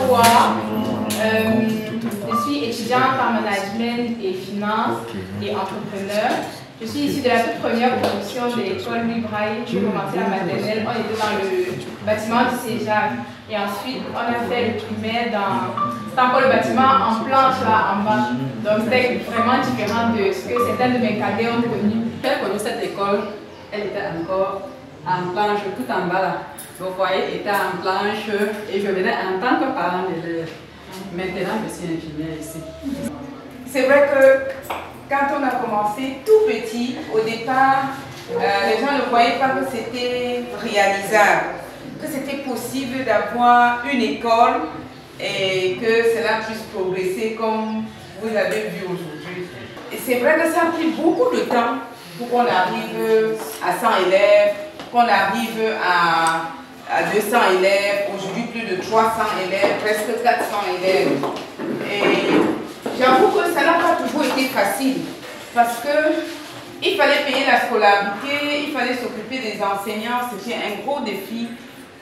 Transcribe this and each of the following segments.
Noah. Je suis étudiante en management et finance et entrepreneur. Je suis issue de la toute première promotion de l'école Louis Braille. J'ai commencé la maternelle, on était dans le bâtiment du Cégep. Et ensuite, on a fait le primaire dans... C'était encore le bâtiment en planche là en bas. Donc c'était vraiment différent de ce que certains de mes cadets ont connu. J'ai connu cette école, elle était encore en planche, tout en bas là. Le foyer était en planche et je venais en tant que parent d'élève. Maintenant, je suis ingénieur ici. C'est vrai que quand on a commencé tout petit, au départ, les gens ne voyaient pas que c'était réalisable, que c'était possible d'avoir une école et que cela puisse progresser comme vous avez vu aujourd'hui. Et c'est vrai que ça a pris beaucoup de temps pour qu'on arrive à 100 élèves, qu'on arrive à 200 élèves, aujourd'hui plus de 300 élèves, presque 400 élèves. Et j'avoue que ça n'a pas toujours été facile parce qu'il fallait payer la scolarité, il fallait s'occuper des enseignants, c'était un gros défi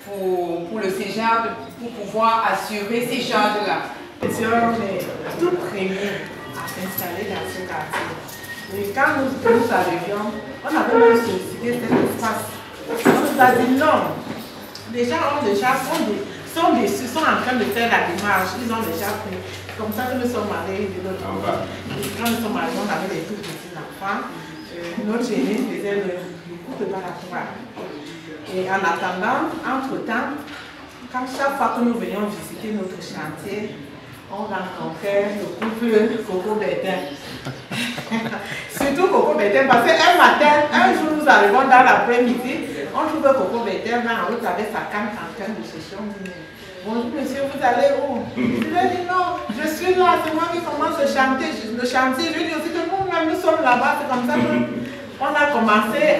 pour le Cégep pour pouvoir assurer ces charges-là. Nous étions les tout premiers à s'installer dans ce quartier. Et quand nous arrivions, on avait même sollicité cet espace. On nous a dit non. Les gens sont déçus, sont en train de faire la démarche, ils ont déjà pris. Comme ça que nous sommes allés de l'autre côté. Quand nous sommes allés, on avait des tout petits enfants. Notre aîné faisait le coup de balatoire. Et en attendant, entre-temps, quand chaque fois que nous venions visiter notre chantier, on rencontrait le couple Coco Bertin. Surtout Coco Bertin, parce qu'un matin, un jour nous arrivons dans l'après-midi, on trouve Coco Bertin là en route avec sa canne en train de chercher. On dit, bonjour monsieur, vous allez où? Je lui ai dit non, je suis là, c'est moi qui commence le chantier. Je lui ai dit aussi que nous-mêmes nous sommes là-bas, c'est comme ça qu'on a commencé à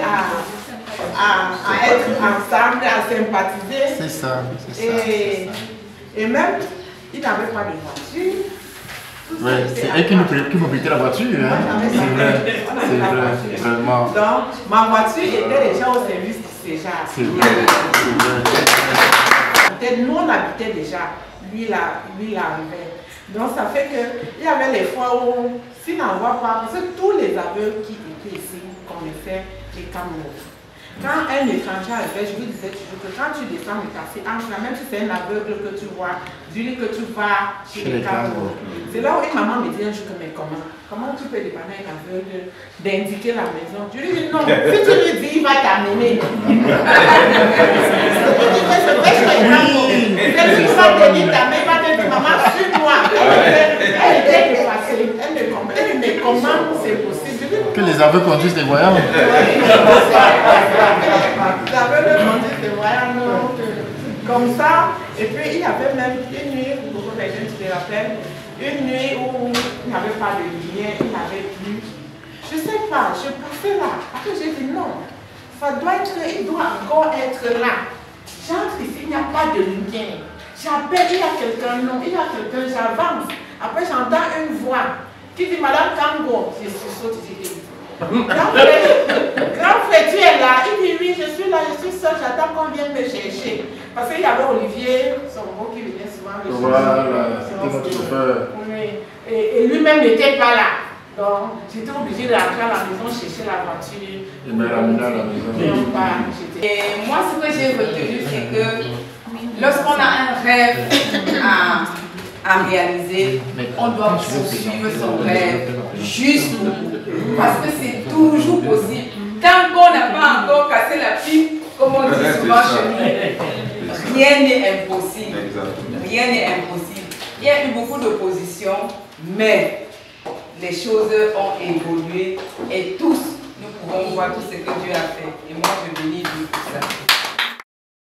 être ensemble, à sympathiser. C'est ça, c'est ça. Et même, il n'avait pas de voiture. Oui, c'est elle qui nous prêtait la voiture. Hein? C'est vrai, vraiment. Donc, ma voiture était déjà au service du Cégep. C'est vrai, c'est vrai. Nous, on habitait déjà, lui, il arrivait. Donc, ça fait qu'il y avait les fois où, s'il n'en voit pas, parce que tous les aveugles qui étaient ici connaissaient les Cameroun. Quand un étranger arrivait, je lui disais toujours que quand tu descends le quartier, même si c'est un aveugle que tu vois, dis-lui que tu vas chez les Cameroun. C'est là où une maman me dit un jour que, mais comment tu peux dépanner un aveugle d'indiquer la maison? Je lui dis non, si tu lui dis, il va t'amener. C'est lui qui va te dire ta mère, il va te dire maman, suis-moi. Elle était dépassée, elle me comprenait, mais comment c'est possible? Que les aveugles conduisent des voyants. Comme ça, et puis il y avait même une nuit, où beaucoup de gens se rappellent, une nuit où il n'y avait pas de lumière, il n'y avait plus. Je ne sais pas, je passais là. Après j'ai dit non, il doit encore être là. J'entre ici, il n'y a pas de lumière. J'appelle, il y a quelqu'un, non, il y a quelqu'un, j'avance. Après j'entends une voix qui dit Madame Kango, je saute, je dis grand frère, tu es là? Il dit oui, je suis là, je suis seule, j'attends qu'on vienne me chercher. Parce qu'il y avait Olivier, son mot qui venait souvent me chercher. Voilà, c'était notre chauffeur. Oui. Et lui-même n'était pas là. Donc j'étais obligée d'entrer à la maison chercher la voiture. Et me ramener à la maison. Et moi, ce que j'ai retenu, c'est que lorsqu'on a un rêve à réaliser, on doit poursuivre son rêve jusqu'au bout. Parce que c'est toujours possible. Tant qu'on n'a pas encore cassé la pipe, comme on dit souvent chez nous, rien n'est impossible. Rien n'est impossible. Il y a eu beaucoup d'opposition, mais les choses ont évolué et tous, nous pouvons voir tout ce que Dieu a fait. Et moi, je bénis Dieu pour ça.